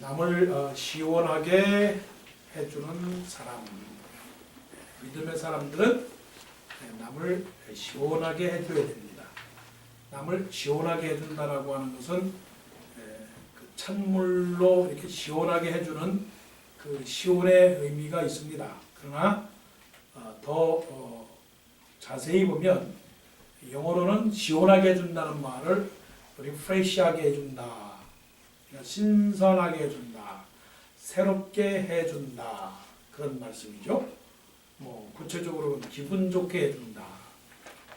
남을 시원하게 해주는 사람. 믿음의 사람들은 남을 시원하게 해줘야 됩니다. 남을 시원하게 해준다라고 하는 것은 그 찬물로 이렇게 시원하게 해주는 그 시원의 의미가 있습니다. 그러나 더 자세히 보면 영어로는 시원하게 해준다는 말을 리프레시하게 해준다, 신선하게 해준다, 새롭게 해준다, 그런 말씀이죠. 뭐 구체적으로는 기분 좋게 해준다,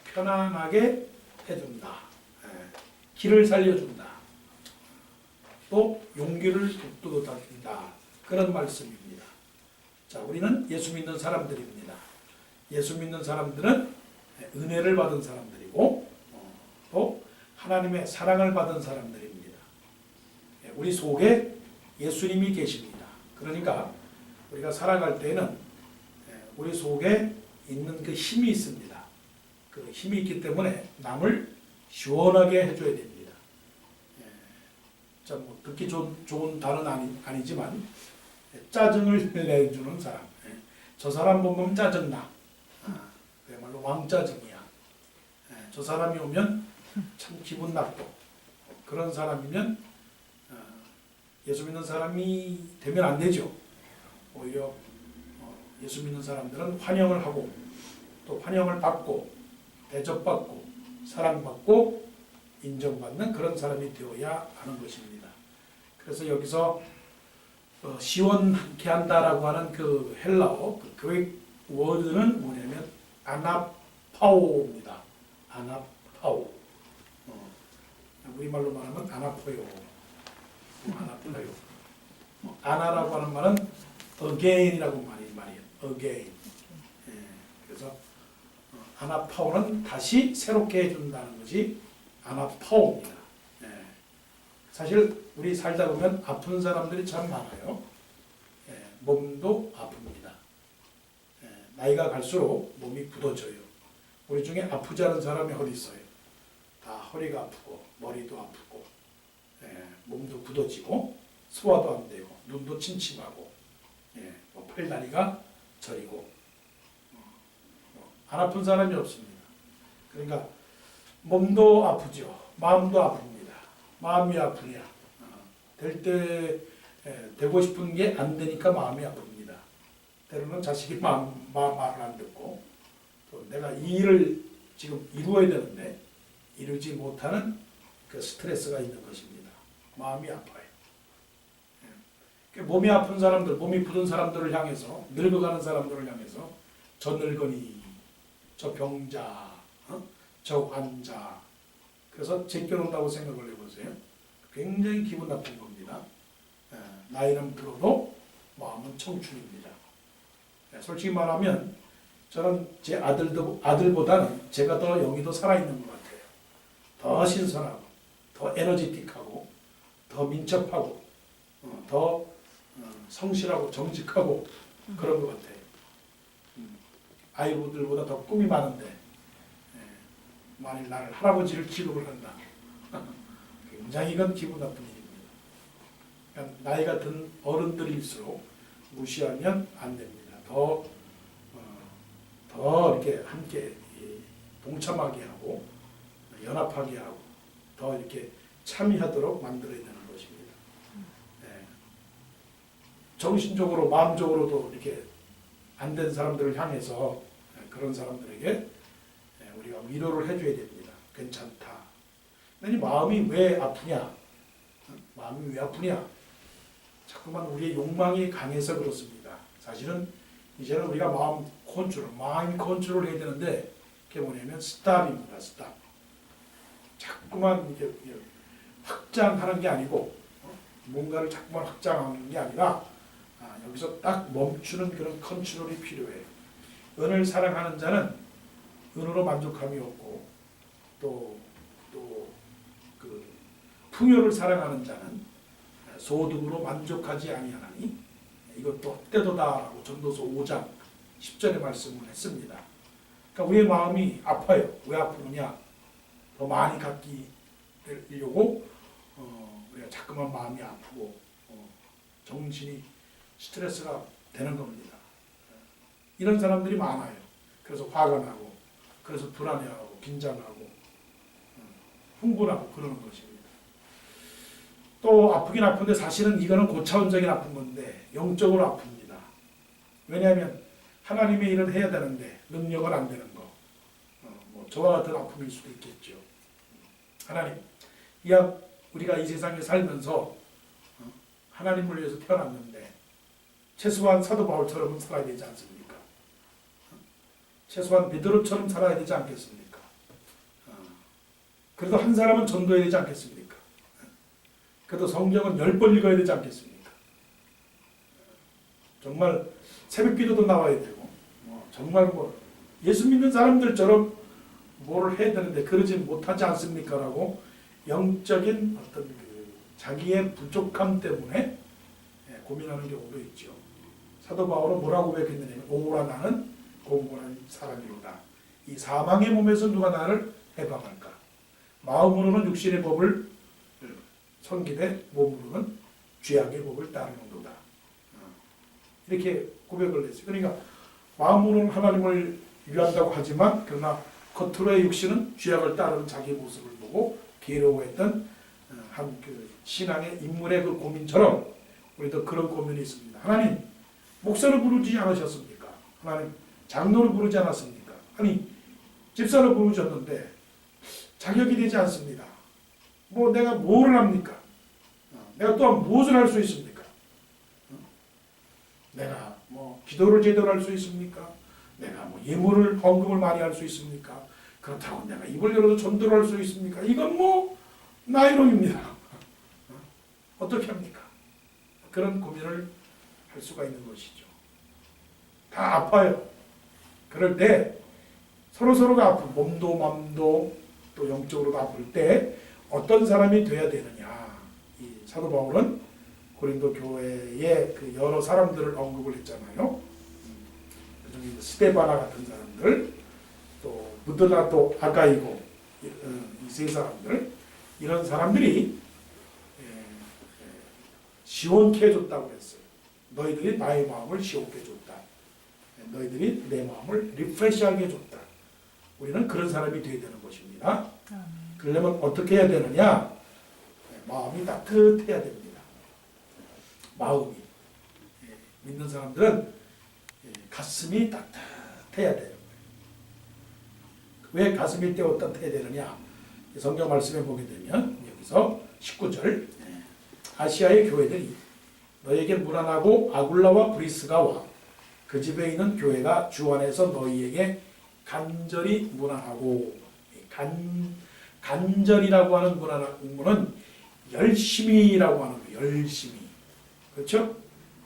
편안하게 해준다, 길을 살려준다, 또 용기를 북돋아준다, 그런 말씀입니다. 자, 우리는 예수 믿는 사람들입니다. 예수 믿는 사람들은 은혜를 받은 사람들이고 또 하나님의 사랑을 받은 사람들입니다. 우리 속에 예수님이 계십니다. 그러니까 우리가 살아갈 때는 우리 속에 있는 그 힘이 있습니다. 그 힘이 있기 때문에 남을 시원하게 해줘야 됩니다. 뭐 듣기 좋은 단어는 아니지만 짜증을 내주는 사람. 저 사람 보면 짜증나. 그야말로 왕짜증이야. 저 사람이 오면 참 기분 나빠. 그런 사람이면 예수 믿는 사람이 되면 안 되죠. 오히려 예수 믿는 사람들은 환영을 하고 또 환영을 받고 대접받고 사랑받고 인정받는 그런 사람이 되어야 하는 것입니다. 그래서 여기서 시원케 한다라고 하는 그 헬라어 그 그릭 워드는 뭐냐면 아나파오입니다. 아나파오. 우리말로 말하면 안 아파요. 안 아파요. 아나라고 하는 말은 again이라고 말이에요. again. 그래서 아나파오는 다시 새롭게 해준다는 것이 아나파오입니다. 사실 우리 살다 보면 아픈 사람들이 참 많아요. 몸도 아픕니다. 나이가 갈수록 몸이 굳어져요. 우리 중에 아프지 않은 사람이 어디 있어요? 다 허리가 아프고 머리도 아프고 몸도 굳어지고 소화도 안 되고 눈도 침침하고 팔다리가 저리고 안 아픈 사람이 없습니다. 그러니까 몸도 아프죠. 마음도 아픕니다. 마음이 아프냐? 될 때 되고 싶은 게 안 되니까 마음이 아픕니다. 때로는 자식이 마음 말을 안 듣고 또 내가 이 일을 지금 이루어야 되는데 이루지 못하는 그 스트레스가 있는 것입니다. 마음이 아파요. 몸이 아픈 사람들, 몸이 굳은 사람들을 향해서 늙어가는 사람들을 향해서 저 늙은이, 저 병자, 저 환자 그래서 제껴놓는다고 생각을 해보세요. 굉장히 기분 나쁜 겁니다. 나이는 들어도 마음은 청춘입니다. 솔직히 말하면 저는 제 아들보다는 제가 더 영이 더 살아있는 것 같아요. 더 신선하고 더 에너지틱하고 더 민첩하고 더 성실하고 정직하고 그런 것 같아요. 아이들보다 더 꿈이 많은데 만일 나를 할아버지를 취급을 한다. 굉장히 이건 기분 나쁜 일입니다. 그러니까 나이가 든 어른들일수록 무시하면 안 됩니다. 더 이렇게 함께 동참하게 하고 연합하게 하고 더 이렇게 참여하도록 만들어야 되는 것입니다. 정신적으로 마음적으로도 이렇게 안 된 사람들을 향해서 그런 사람들에게 우리가 위로를 해줘야 됩니다. 괜찮다. 아니 마음이 왜 아프냐? 마음이 왜 아프냐? 자꾸만 우리의 욕망이 강해서 그렇습니다. 사실은 이제는 우리가 마인 컨트롤 해야 되는데 그게 뭐냐면 스탑입니다. 스탑. 자꾸만 이렇게 확장하는 게 아니고 뭔가를 자꾸만 확장하는 게 아니라 여기서 딱 멈추는 그런 컨트롤이 필요해요. 은을 사랑하는 자는 은으로 만족함이 없고 또 그 풍요를 사랑하는 자는 소득으로 만족하지 아니하나니 이것도 헛되도다라고 전도서 5장 10절의 말씀을 했습니다. 그러니까 우리의 마음이 아파요. 왜 아프느냐? 더 많이 갖기 되려고 우리가 자꾸만 마음이 아프고 정신이 스트레스가 되는 겁니다. 이런 사람들이 많아요. 그래서 화가 나고, 그래서 불안해하고, 긴장하고, 흥분하고 그러는 것입니다. 또 아프긴 아픈데 사실은 이거는 고차원적인 아픈 건데 영적으로 아픕니다. 왜냐하면 하나님의 일을 해야 되는데 능력은 안 되는 거. 뭐 저와 같은 아픔일 수도 있겠죠. 하나님, 우리가 이 세상에 살면서 하나님을 위해서 태어났는데 최소한 사도 바울처럼 살아야 되지 않습니까? 최소한 베드로처럼 살아야 되지 않겠습니까? 그래도 한 사람은 전도해야 되지 않겠습니까? 그래도 성경은 10번 읽어야 되지 않겠습니까? 정말 새벽 기도도 나와야 되고 정말 예수 믿는 사람들처럼 뭐를 해야 되는데 그러지 못하지 않습니까? 라고 영적인 어떤 자기의 부족함 때문에 고민하는 경우도 있죠. 사도 바울은 뭐라고 고백했느냐면 오라 나는 공고한 사람이로다. 이 사망의 몸에서 누가 나를 해방할까? 마음으로는 육신의 법을 섬기되 몸으로는 죄악의 법을 따르는도다. 이렇게 고백을 했어요. 그러니까 마음으로는 하나님을 위한다고 하지만 그러나 겉으로의 육신은 죄악을 따르는 자기의 모습을 보고 괴로워했던 한 신앙의 인물의 그 고민처럼 우리도 그런 고민이 있습니다. 하나님, 목사를 부르지 않으셨습니까? 하나님, 장로를 부르지 않았습니까? 아니, 집사를 부르셨는데 자격이 되지 않습니다. 내가 뭐를 합니까? 내가 또한 무엇을 할 수 있습니까? 내가 기도를 제대로 할 수 있습니까? 내가 예물을 헌금을 많이 할 수 있습니까? 그렇다고 내가 입을 열어서 전도를 할 수 있습니까? 이건 나이롱입니다. 어떻게 합니까? 그런 고민을 할 수가 있는 것이죠. 다 아파요. 그럴 때 서로가 아픈 몸도 마음도 또 영적으로도 아플 때 어떤 사람이 돼야 되느냐. 이 사도 바울은 고린도 교회의 그 여러 사람들을 언급을 했잖아요. 그중에 스데바나 같은 사람들, 또 무드라도 아가이고 이 세 사람들, 이런 사람들이 시원케 해줬다고 했어요. 너희들이 나의 마음을 시원케 해줬다. 너희들이 내 마음을 리프레시하게 해줬다. 우리는 그런 사람이 되어야 되는 것입니다. 그러려면 어떻게 해야 되느냐? 마음이 따뜻해야 됩니다. 마음이. 믿는 사람들은 가슴이 따뜻해야 돼요. 왜 가슴이 따뜻해야 되느냐? 성경 말씀에 보게 되면 여기서 19절 아시아의 교회들이 너에게 무난하고 아굴라와 브리스가 와 그 집에 있는 교회가 주 안에서 너희에게 간절히 무난하고 간절이라고 하는 문은 열심히라고 하는 거예요. 열심히. 그렇죠?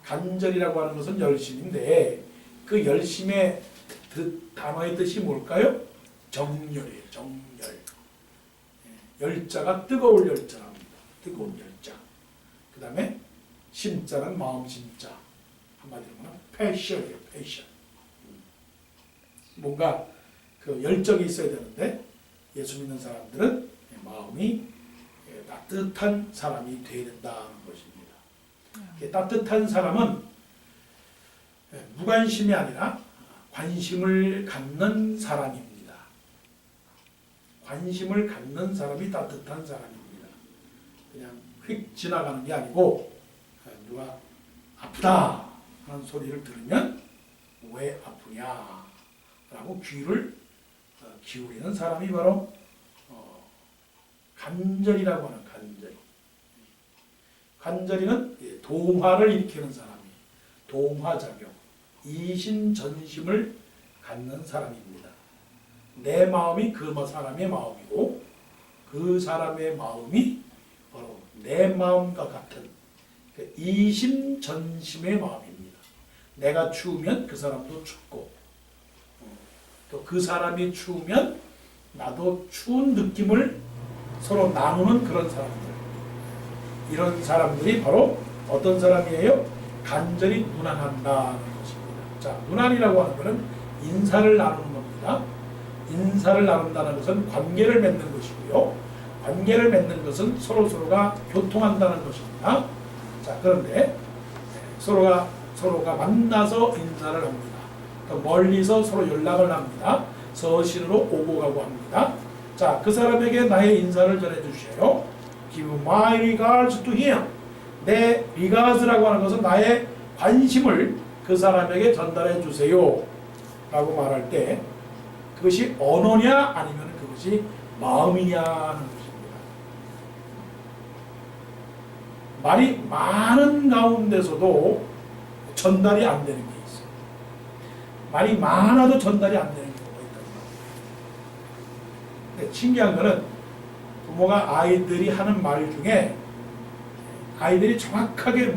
간절이라고 하는 것은 열심인데 그 열심의 단어의 뜻이 뭘까요? 정열이에요. 정열. 열자가 뜨거울 열자랍니다. 뜨거운 열자. 그 다음에 심자는 마음 심자. 한마디로 패션이에요. 패션. 뭔가 그 열정이 있어야 되는데 예수 믿는 사람들은 마음이 따뜻한 사람이 되어야 된다는 것입니다. 따뜻한 사람은 무관심이 아니라 관심을 갖는 사람입니다. 관심을 갖는 사람이 따뜻한 사람입니다. 그냥 휙 지나가는 게 아니고 누가 아프다 하는 소리를 들으면 왜 아프냐 라고 귀를 기울이는 사람이 바로 간절이라고 하는 간절이. 간절이는 동화를 일으키는 사람이 동화작용, 이심전심을 갖는 사람입니다. 내 마음이 그 사람의 마음이고 그 사람의 마음이 바로 내 마음과 같은 이심전심의 마음입니다. 내가 추우면 그 사람도 춥고 또 그 사람이 추우면 나도 추운 느낌을 서로 나누는 그런 사람들. 이런 사람들이 바로 어떤 사람이에요? 간절히 무난한다는 것입니다. 자, 무난이라고 하는 것은 인사를 나누는 겁니다. 인사를 나눈다는 것은 관계를 맺는 것이고요. 관계를 맺는 것은 서로가 교통한다는 것입니다. 자, 그런데 서로가 만나서 인사를 합니다. 또 멀리서 서로 연락을 합니다. 서신으로 오고 가고 합니다. 자, 그 사람에게 나의 인사를 전해 주세요. Give my regards to him. 내 regards라고 하는 것은 나의 관심을 그 사람에게 전달해 주세요 라고 말할 때 그것이 언어냐 아니면 그것이 마음이냐는 것입니다. 말이 많은 가운데서도 전달이 안 되는 게 있어요. 말이 많아도 전달이 안 되는 경우가 있단 말이에요. 근데 신기한 거는 부모가 아이들이 하는 말 중에 아이들이 정확하게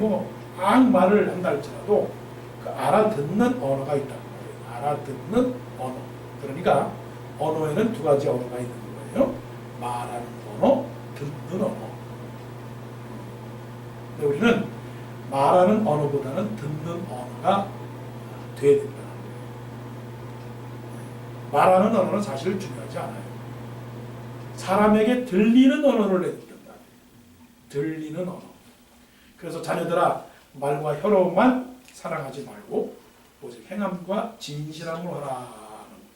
말을 한다 할지라도 그 알아듣는 언어가 있단 말이에요. 알아듣는 언어. 그러니까 언어에는 두 가지 언어가 있는 거예요. 말하는 언어, 듣는 언어. 근데 우리는 말하는 언어보다는 듣는 언어가 돼야 된다는 거예요. 말하는 언어는 사실 중요하지 않아요. 사람에게 들리는 언어를 해야 된단 말이에요. 들리는 언어. 그래서 자녀들아 말과 혀로만 사랑하지 말고 오직 행함과 진실함으로 하라 하는 거예요.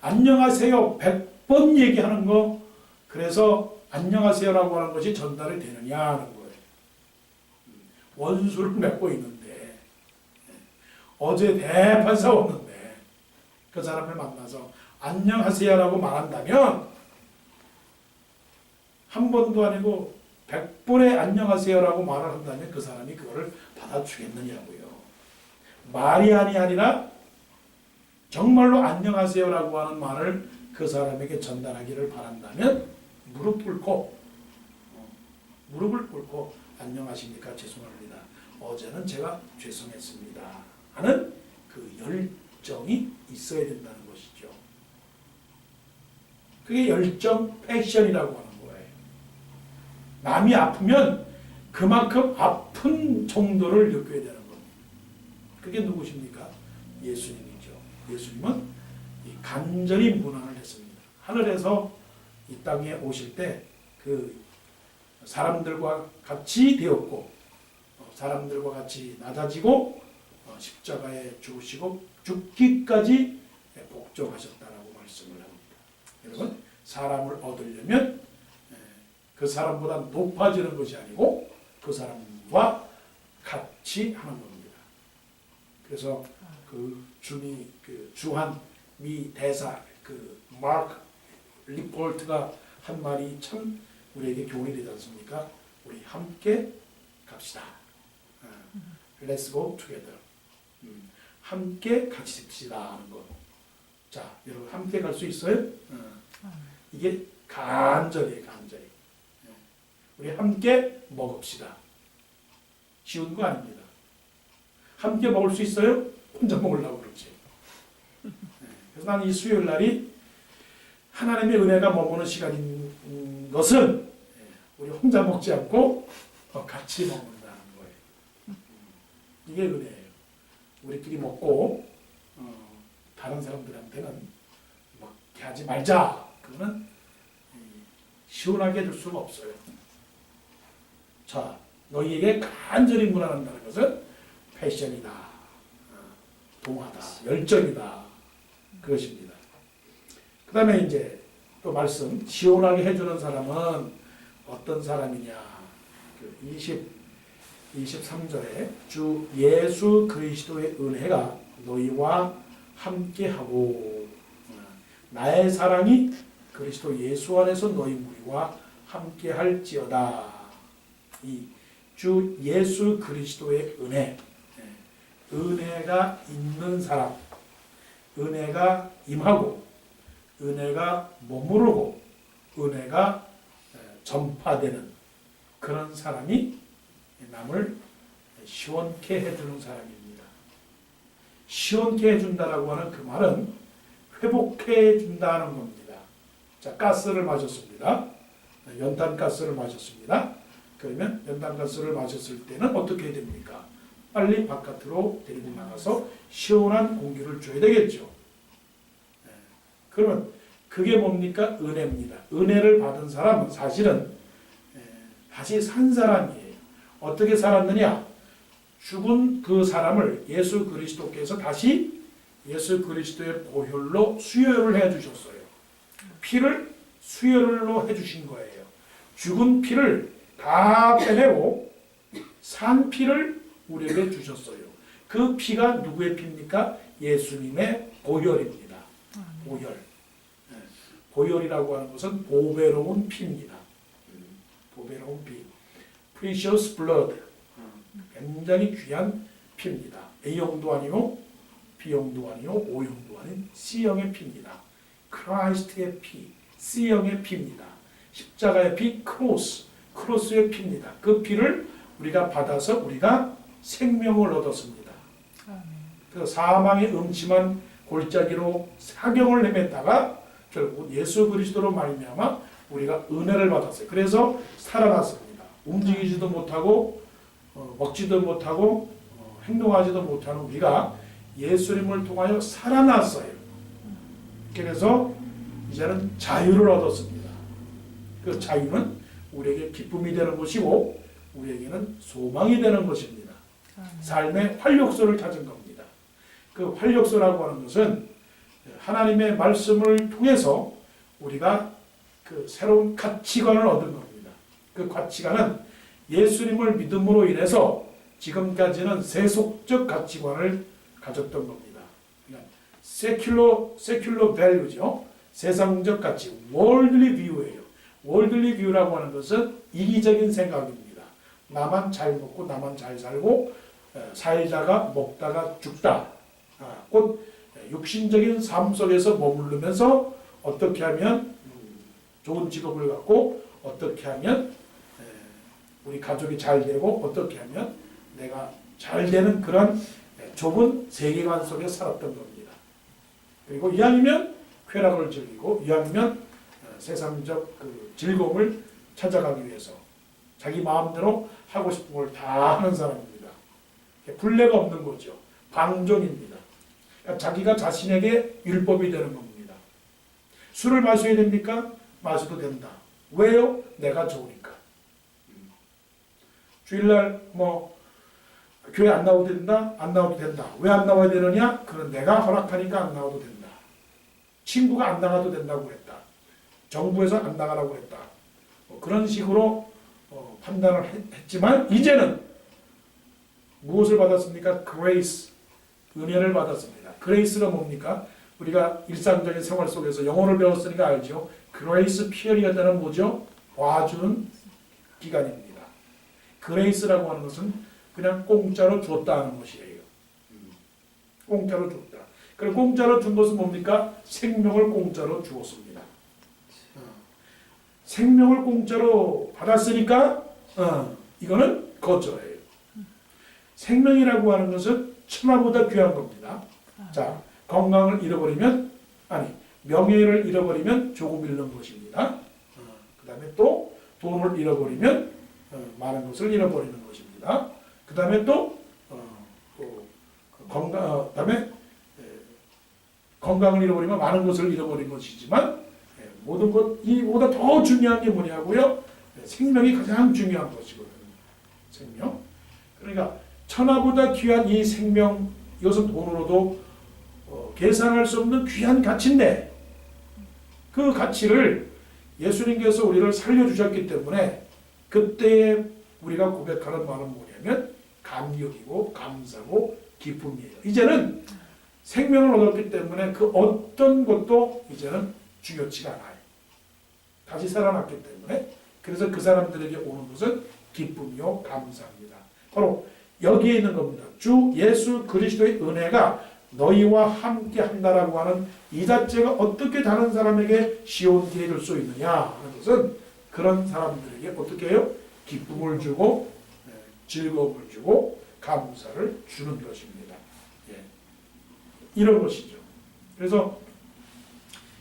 안녕하세요 100번 얘기하는 거 그래서 안녕하세요라고 하는 것이 전달이 되느냐 하는 거예요. 원수를 맺고 있는데 어제 대판 싸웠는데 그 사람을 만나서 안녕하세요라고 말한다면 한 번도 아니고 100번의 안녕하세요라고 말을 한다면 그 사람이 그거를 받아주겠느냐고요. 말이 아니라 정말로 안녕하세요라고 하는 말을 그 사람에게 전달하기를 바란다면 무릎을 꿇고 안녕하십니까 죄송합니다. 어제는 제가 죄송했습니다 하는 그 열정이 있어야 된다는 것이죠. 그게 열정 패션이라고 하는 거예요. 남이 아프면 그만큼 아픈 정도를 느껴야 되는 겁니다. 그게 누구십니까? 예수님이죠. 예수님은 간절히 문안을 했습니다. 하늘에서 이 땅에 오실 때 그 사람들과 같이 되었고 사람들과 같이 낮아지고 십자가에 죽으시고 죽기까지 복종하셨다라고 말씀을 합니다. 여러분 사람을 얻으려면 그 사람보다 높아지는 것이 아니고 그 사람과 같이 하는 겁니다. 그래서 그 주한 미 대사 그 마크 리폴트가 한 말이 참 우리에게 교훈이 되지 않습니까? 우리 함께 갑시다. Let's go together. 함께 같이 씁시다 하는 거. 자, 여러분 함께 갈 수 있어요? 이게 간절히. 우리 함께 먹읍시다. 쉬운 거 아닙니다. 함께 먹을 수 있어요? 혼자 먹으려고 그러지. 그래서 나는 이 수요일 날이 하나님의 은혜가 머무는 시간인 것은 우리 혼자 먹지 않고 같이 먹는다는 거예요. 이게 은혜예요. 우리끼리 먹고 다른 사람들한테는 먹게 하지 말자. 그거는 시원하게 해줄 수가 없어요. 자, 너희에게 간절히 문안한다는 것은 패션이다, 동화다, 열정이다 그것입니다. 그 다음에 이제 또 말씀 시원하게 해주는 사람은 어떤 사람이냐. 23절에 주 예수 그리스도의 은혜가 너희와 함께하고 나의 사랑이 그리스도 예수 안에서 너희와 함께할지어다. 이 주 예수 그리스도의 은혜가 있는 사람, 은혜가 임하고 은혜가 머무르고 은혜가 전파되는 그런 사람이 남을 시원케 해주는 사람입니다. 시원케 해준다라고 하는 그 말은 회복해 준다는 겁니다. 자, 가스를 마셨습니다. 연탄가스를 마셨습니다. 그러면 연탄가스를 마셨을 때는 어떻게 해야 됩니까? 빨리 바깥으로 데리고 나가서 시원한 공기를 줘야 되겠죠. 그러면 그게 뭡니까? 은혜입니다. 은혜를 받은 사람은 사실은 다시 산 사람이에요. 어떻게 살았느냐? 죽은 그 사람을 예수 그리스도께서 다시 예수 그리스도의 보혈로 수혈을 해주셨어요. 피를 수혈로 해주신 거예요. 죽은 피를 다 빼내고 산 피를 우리에게 주셨어요. 그 피가 누구의 피입니까? 예수님의 보혈입니다. 보혈. 보혈이라고 하는 것은 보배로운 피입니다. 보배로운 피. Precious blood. 굉장히 귀한 피입니다. A형도 아니고 B형도 아니고 O형도 아닌 C형의 피입니다. 크라이스트의 피, C형의 피입니다. 십자가의 피, 크로스의 피입니다. 그 피를 우리가 받아서 우리가 생명을 얻었습니다. 그래서 사망의 음침한 골짜기로 사경을 헤맸다가 결국 예수 그리스도로 말미암아 우리가 은혜를 받았어요. 그래서 살아났습니다. 움직이지도 못하고 먹지도 못하고 행동하지도 못하는 우리가 예수님을 통하여 살아났어요. 그래서 이제는 자유를 얻었습니다. 그 자유는 우리에게 기쁨이 되는 것이고 우리에게는 소망이 되는 것입니다. 삶의 활력소를 찾은 겁니다. 그 활력소라고 하는 것은 하나님의 말씀을 통해서 우리가 그 새로운 가치관을 얻은 겁니다. 그 가치관은 예수님을 믿음으로 인해서 지금까지는 세속적 가치관을 가졌던 겁니다. 그러니까 secular value죠. 세상적 가치, worldly view예요. worldly view라고 하는 것은 이기적인 생각입니다. 나만 잘 먹고 나만 잘 살고 살다가 먹다가 죽다. 곧 육신적인 삶 속에서 머무르면서 어떻게 하면 좋은 직업을 갖고 어떻게 하면 우리 가족이 잘 되고 어떻게 하면 내가 잘 되는 그런 좁은 세계관 속에 살았던 겁니다. 그리고 이왕이면 쾌락을 즐기고 이왕이면 세상적 그 즐거움을 찾아가기 위해서 자기 마음대로 하고 싶은 걸 다 하는 사람입니다. 분례가 없는 거죠. 방종입니다. 그러니까 자기가 자신에게 율법이 되는 겁니다. 술을 마셔야 됩니까? 마셔도 된다. 왜요? 내가 좋으니까. 주일날 교회 안 나와도 된다? 안 나와도 된다. 왜 안 나와야 되느냐? 그건 내가 허락하니까 안 나와도 된다. 친구가 안 나가도 된다고 했다. 정부에서 안 나가라고 했다. 그런 식으로 판단을 했지만 이제는 무엇을 받았습니까? grace, 은혜를 받았습니다. grace가 뭡니까? 우리가 일상적인 생활 속에서 영어를 배웠으니까 알죠. grace period는 뭐죠? 봐주는 기간입니다. grace라고 하는 것은 그냥 공짜로 줬다 하는 것이에요. 공짜로 줬다. 그리고 공짜로 준 것은 뭡니까? 생명을 공짜로 주었습니다. 생명을 공짜로 받았으니까 이거는 거저예요. 생명이라고 하는 것은 천하보다 귀한 겁니다. 자, 건강을 잃어버리면 명예를 잃어버리면 조금 잃는 것입니다. 그 다음에 또 돈을 잃어버리면 많은 것을 잃어버리는 것입니다. 그 다음에 또 그다음에 건강을 잃어버리면 많은 것을 잃어버린 것이지만 모든 것 이보다 더 중요한 게 뭐냐고요? 생명이 가장 중요한 것이거든요. 생명. 그러니까 천하보다 귀한 이 생명, 이것은 돈으로도 계산할 수 없는 귀한 가치인데 그 가치를 예수님께서 우리를 살려주셨기 때문에 그때 우리가 고백하는 말은 뭐냐면 감격이고 감사고 기쁨이에요. 이제는 생명을 얻었기 때문에 그 어떤 것도 이제는 중요치가 않아요. 다시 살아났기 때문에. 그래서 그 사람들에게 오는 것은 기쁨이요 감사합니다. 바로 여기에 있는 겁니다. 주 예수 그리스도의 은혜가 너희와 함께 한다라고 하는 이 자체가 어떻게 다른 사람에게 쉬운 길이 될 수 있느냐 하는 것은 그런 사람들에게 어떻게 해요? 기쁨을 주고 즐거움을 주고 감사를 주는 것입니다. 이런 것이죠. 그래서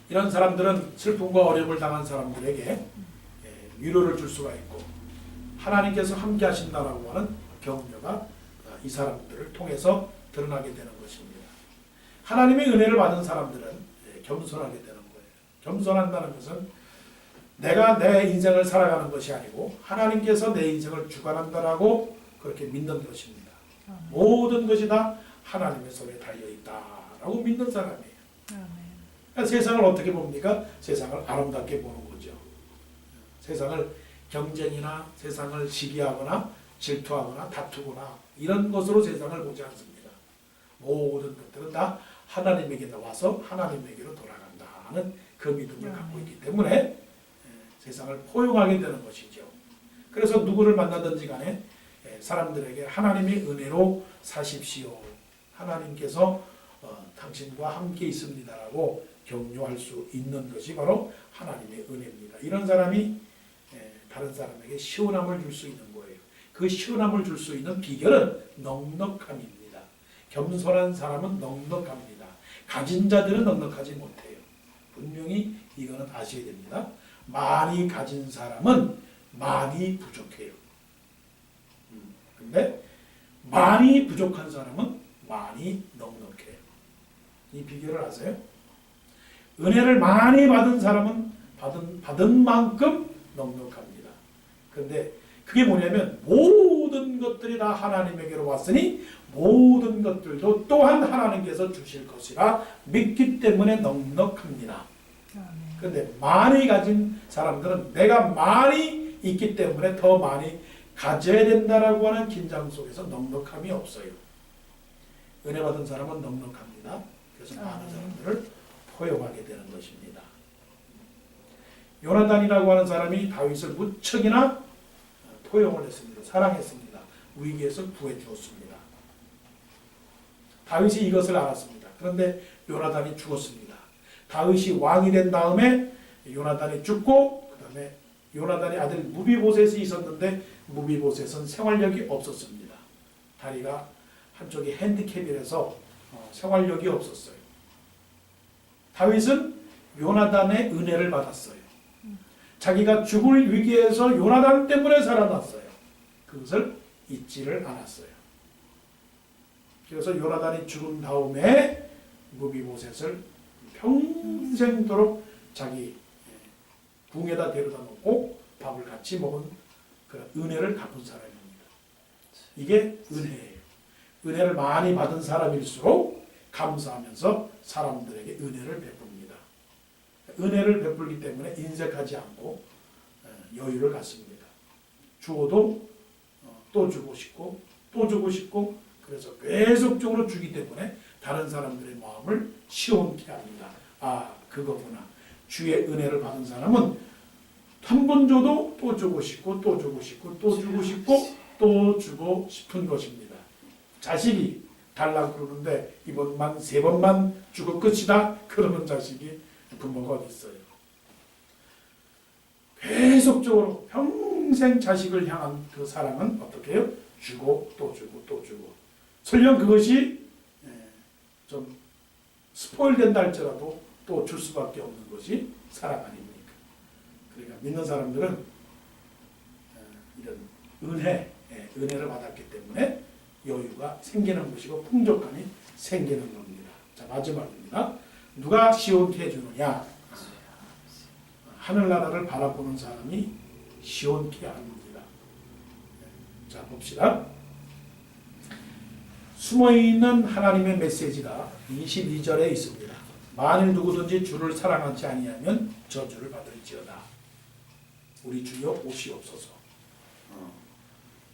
이런 사람들은 슬픔과 어려움을 당한 사람들에게 위로를 줄 수가 있고 하나님께서 함께 하신다라고 하는 격려가 이 사람들을 통해서 드러나게 되는 것입니다. 하나님의 은혜를 받은 사람들은 겸손하게 되는 거예요. 겸손한다는 것은 내가 내 인생을 살아가는 것이 아니고 하나님께서 내 인생을 주관한다라고 그렇게 믿는 것입니다. 모든 것이 다 하나님의 손에 달려있다라고 믿는 사람이에요. 그러니까 세상을 어떻게 봅니까? 세상을 아름답게 보는 거죠. 세상을 경쟁이나 세상을 시기하거나 질투하거나 다투거나 이런 것으로 세상을 보지 않습니다. 모든 것들은 다 하나님에게 나와서 하나님에게로 돌아간다 하는 그 믿음을 갖고 있기 때문에 세상을 포용하게 되는 것이죠. 그래서 누구를 만나든지 간에 사람들에게 하나님의 은혜로 사십시오. 하나님께서 당신과 함께 있습니다라고 격려할 수 있는 것이 바로 하나님의 은혜입니다. 이런 사람이 다른 사람에게 시원함을 줄 수 있는 거예요. 그 시원함을 줄 수 있는 비결은 넉넉함입니다. 겸손한 사람은 넉넉합니다. 가진 자들은 넉넉하지 못해요. 분명히 이거는 아셔야 됩니다. 많이 가진 사람은 많이 부족해요. 근데 많이 부족한 사람은 많이 넉넉해요. 이 비결을 아세요? 은혜를 많이 받은 사람은 받은 만큼 넉넉합니다. 그런데 그게 뭐냐면 모든 것들이 다 하나님에게로 왔으니 모든 것들도 또한 하나님께서 주실 것이라 믿기 때문에 넉넉합니다. 그런데 많이 가진 사람들은 내가 많이 있기 때문에 더 많이 가져야 된다라고 하는 긴장 속에서 넉넉함이 없어요. 은혜 받은 사람은 넉넉합니다. 그래서 많은 사람들을 포용하게 되는 것입니다. 요나단이라고 하는 사람이 다윗을 무척이나 포용을 했습니다. 사랑했습니다. 위기에서 구해주었습니다. 다윗이 이것을 알았습니다. 그런데 요나단이 죽었습니다. 다윗이 왕이 된 다음에 요나단이 죽고 그 다음에 요나단의 아들 무비보셋이 있었는데 무비보셋은 생활력이 없었습니다. 다리가 한쪽이 핸디캡이라서 생활력이 없었어요. 다윗은 요나단의 은혜를 받았어요. 자기가 죽을 위기에서 요나단 때문에 살아났어요. 그것을 잊지를 않았어요. 그래서 요나단이 죽은 다음에 무비보셋을 평생도록 자기 궁에다 데려다 놓고 밥을 같이 먹은 그런 은혜를 갚은 사람입니다. 이게 은혜예요. 은혜를 많이 받은 사람일수록 감사하면서 사람들에게 은혜를 베풉니다. 은혜를 베풀기 때문에 인색하지 않고 여유를 갖습니다. 주어도 또 주고 싶고 또 주고 싶고 그래서 계속적으로 주기 때문에 다른 사람들의 마음을 시원케 합니다. 아, 그거구나. 주의 은혜를 받은 사람은 한 번 줘도 또 주고 싶고 또 주고 싶고 또 주고 싶고 또 주고 싶은 것입니다. 자식이 달라고 그러는데 이번만 세 번만 주고 끝이다. 그러는 자식이 부모가 어디 있어요. 계속적으로 평생 자식을 향한 그 사랑은 어떻게 해요? 주고 또 주고 또 주고. 설령 그것이 좀 스포일된다 할지라도 또 줄 수밖에 없는 것이 사랑 아닙니까? 그러니까 믿는 사람들은 이런 은혜를 받았기 때문에 여유가 생기는 것이고 풍족함이 생기는 겁니다. 자, 마지막입니다. 누가 시온케 해주느냐? 하늘나라를 바라보는 사람이 시온케 합니다. 자, 봅시다. 숨어있는 하나님의 메시지가 22절에 있습니다. 만일 누구든지 주를 사랑하지 아니하면 저주를 받을지어다. 우리 주여 오시옵소서.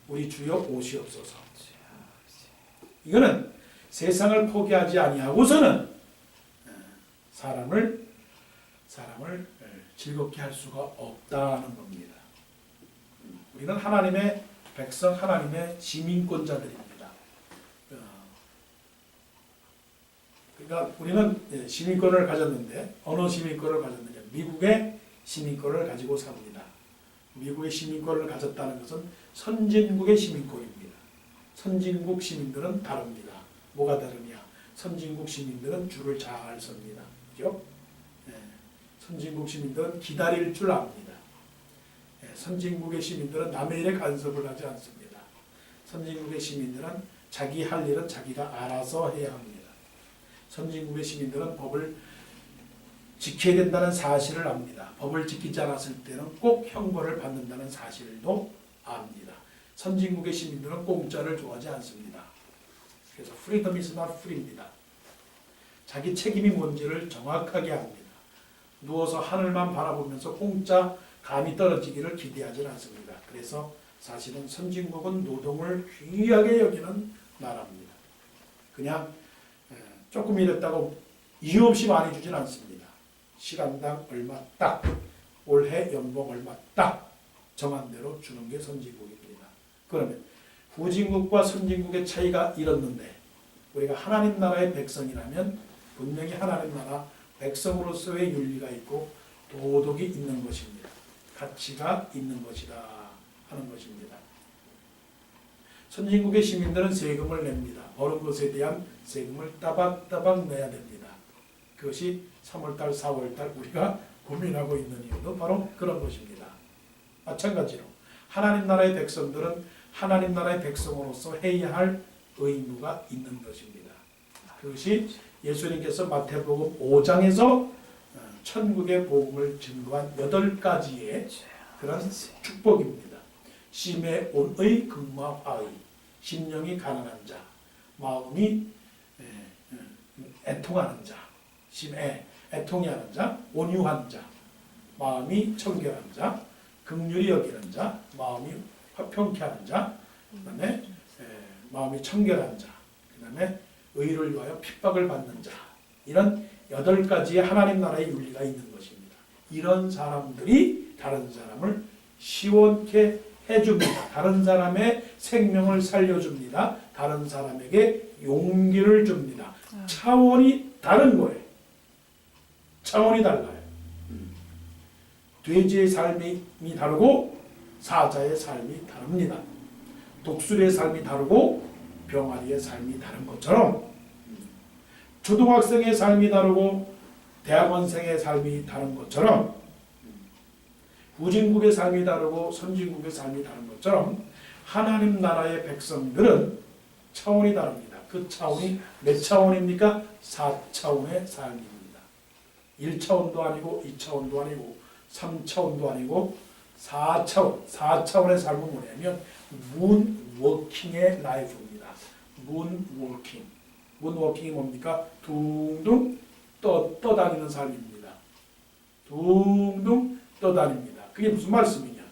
우리 주여 오시옵소서. 이거는 세상을 포기하지 아니하고서는 사람을 즐겁게 할 수가 없다는 겁니다. 우리는 하나님의 백성, 하나님의 시민권자들입니다. 그러니까 우리는 시민권을 가졌는데 어느 시민권을 가졌느냐? 미국의 시민권을 가지고 삽니다. 미국의 시민권을 가졌다는 것은 선진국의 시민권입니다. 선진국 시민들은 다릅니다. 뭐가 다르냐? 선진국 시민들은 줄을 잘 섭니다. 그죠? 선진국 시민들은 기다릴 줄 압니다. 선진국의 시민들은 남의 일에 간섭을 하지 않습니다. 선진국의 시민들은 자기 할 일은 자기가 알아서 해야 합니다. 선진국의 시민들은 법을 지켜야 된다는 사실을 압니다. 법을 지키지 않았을 때는 꼭 형벌을 받는다는 사실도 압니다. 선진국의 시민들은 공짜를 좋아하지 않습니다. 그래서 freedom is not free입니다. 자기 책임이 뭔지를 정확하게 합니다. 누워서 하늘만 바라보면서 공짜 감이 떨어지기를 기대하지 않습니다. 그래서 사실은 선진국은 노동을 귀하게 여기는 나라입니다. 그냥 조금 일했다고 이유 없이 많이 주진 않습니다. 시간당 얼마 딱, 올해 연봉 얼마 딱 정한 대로 주는 게 선진국입니다. 그러면 후진국과 선진국의 차이가 이렇는데 우리가 하나님 나라의 백성이라면 분명히 하나님 나라 백성으로서의 윤리가 있고 도덕이 있는 것입니다. 가치가 있는 것이다 하는 것입니다. 선진국의 시민들은 세금을 냅니다. 버는 것에 대한 세금을 따박따박 내야 됩니다. 그것이 3월달, 4월달 우리가 고민하고 있는 이유도 바로 그런 것입니다. 마찬가지로 하나님 나라의 백성들은 하나님 나라의 백성으로서 해야 할 의무가 있는 것입니다. 그것이 예수님께서 마태복음 5장에서 천국의 복음을 증거한 8가지의 그런 축복입니다. 심에 온의 극마 화의, 심령이 가난한 자, 마음이 애통하는 자, 심에 애통이 하는 자, 온유한 자, 마음이 청결한 자, 긍휼히 여기는 자, 마음이 화평케 하는 자, 그다음에 마음이 청결한 자, 그다음에 의를 위하여 핍박을 받는 자, 이런 8가지의 하나님 나라의 윤리가 있는 것입니다. 이런 사람들이 다른 사람을 시원케 해줍니다. 다른 사람의 생명을 살려줍니다. 다른 사람에게 용기를 줍니다. 차원이 다른 거예요. 차원이 달라요. 돼지의 삶이 다르고 사자의 삶이 다릅니다. 독수리의 삶이 다르고 병아리의 삶이 다른 것처럼 초등학생의 삶이 다르고 대학원생의 삶이 다른 것처럼 후진국의 삶이 다르고 선진국의 삶이 다른 것처럼 하나님 나라의 백성들은 차원이 다릅니다. 그 차원이 몇 차원입니까? 4차원의 삶입니다. 1차원도 아니고 2차원도 아니고 3차원도 아니고 4차원, 4차원의 삶은 뭐냐면 문워킹의 라이프입니다. 문워킹. 문워킹이 뭡니까? 둥둥 떠다니는 삶입니다. 둥둥 떠다닙니다. 그게 무슨 말씀이냐?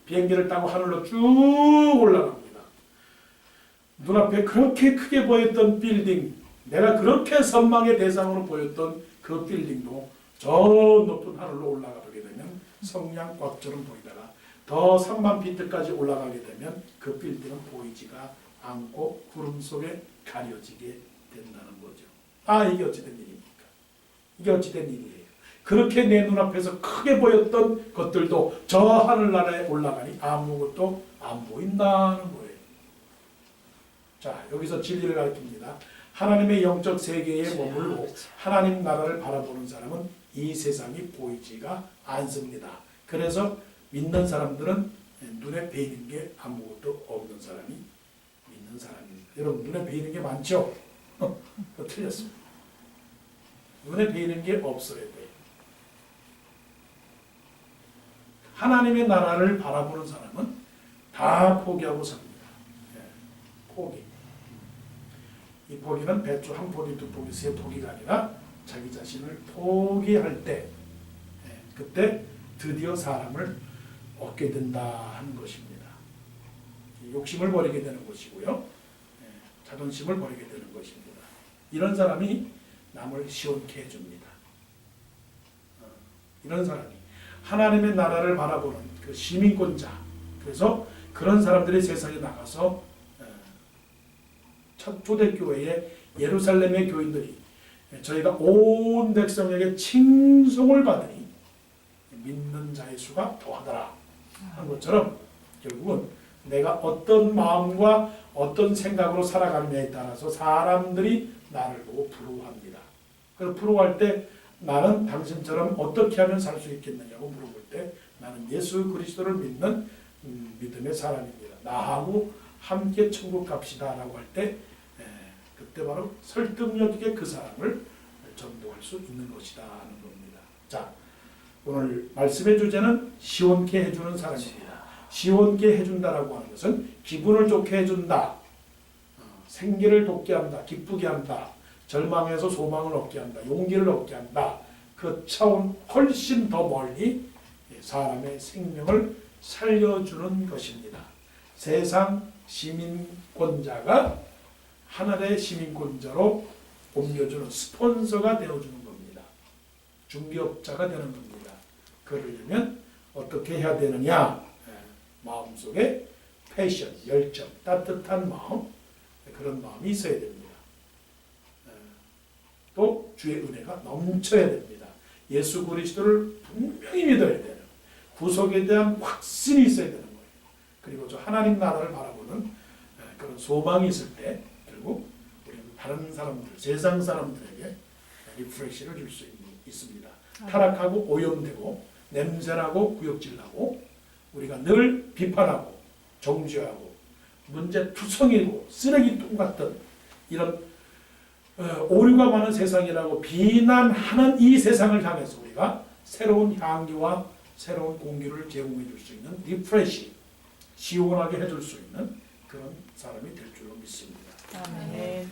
비행기를 타고 하늘로 쭉 올라갑니다. 눈앞에 그렇게 크게 보였던 빌딩, 내가 그렇게 선망의 대상으로 보였던 그 빌딩도 저 높은 하늘로 올라가게 되면 성냥꽉처럼 보이다가 더 3만 피트까지 올라가게 되면 그 빌딩은 보이지가 않고 구름 속에 가려지게 된다는 거죠. 아, 이게 어찌된 일입니까? 이게 어찌된 일이에요? 그렇게 내 눈앞에서 크게 보였던 것들도 저 하늘나라에 올라가니 아무것도 안 보인다는 거예요. 자, 여기서 진리를 가르칩니다. 하나님의 영적 세계에 머물고 하나님 나라를 바라보는 사람은 이 세상이 보이지가 않습니다. 그래서 믿는 사람들은 눈에 베이는 게 아무것도 없는 사람이 믿는 사람입니다. 여러분, 눈에 베이는 게 많죠? 그거 틀렸습니다. 눈에 베이는 게 없어야 돼요. 하나님의 나라를 바라보는 사람은 다 포기하고 삽니다. 포기. 이 포기는 배추 한 포기, 두 포기, 세 포기가 아니라 자기 자신을 포기할 때, 그때 드디어 사람을 얻게 된다 하는 것입니다. 욕심을 버리게 되는 것이고요. 자존심을 버리게 되는 것입니다. 이런 사람이 남을 시원케 해줍니다. 이런 사람이 하나님의 나라를 바라보는 그 시민권자. 그래서 그런 사람들이 세상에 나가서 첫 초대교회의 예루살렘의 교인들이 저희가 온 백성에게 칭송을 받으니 믿는 자의 수가 더하더라 한 것처럼 결국은 내가 어떤 마음과 어떤 생각으로 살아가느냐에 따라서 사람들이 나를 보고 부러워합니다. 그래서 부러워할 때 나는 당신처럼 어떻게 하면 살 수 있겠느냐고 물어볼 때 나는 예수 그리스도를 믿는 믿음의 사람입니다. 나하고 함께 천국 갑시다 라고 할 때 그때 바로 설득력 있게 그 사람을 전도할 수 있는 것이다 하는 겁니다. 자, 오늘 말씀의 주제는 시원케 해주는 사람입니다. 시원케 해준다라고 하는 것은 기분을 좋게 해준다. 생기를 돋게 한다. 기쁘게 한다. 절망에서 소망을 얻게 한다. 용기를 얻게 한다. 그 차원 훨씬 더 멀리 사람의 생명을 살려주는 것입니다. 세상 시민권자가 하늘의 시민권자로 옮겨주는 스폰서가 되어주는 겁니다. 중개업자가 되는 겁니다. 그러려면 어떻게 해야 되느냐? 마음속에 패션, 열정, 따뜻한 마음, 그런 마음이 있어야 됩니다. 또 주의 은혜가 넘쳐야 됩니다. 예수 그리스도를 분명히 믿어야 되는, 구속에 대한 확신이 있어야 되는 거예요. 그리고 저 하나님 나라를 바라보는 그런 소망이 있을 때 결국 우리는 다른 사람들, 세상 사람들에게 리프레시를 줄 수 있습니다. 타락하고 오염되고 냄새나고 구역질나고 우리가 늘 비판하고 정죄하고 문제투성이고 쓰레기통 같은 이런 오류가 많은 세상이라고 비난하는 이 세상을 향해서 우리가 새로운 향기와 새로운 공기를 제공해 줄 수 있는 리프레시, 시원하게 해줄 수 있는 그런 사람이 될 줄로 믿습니다. 아멘.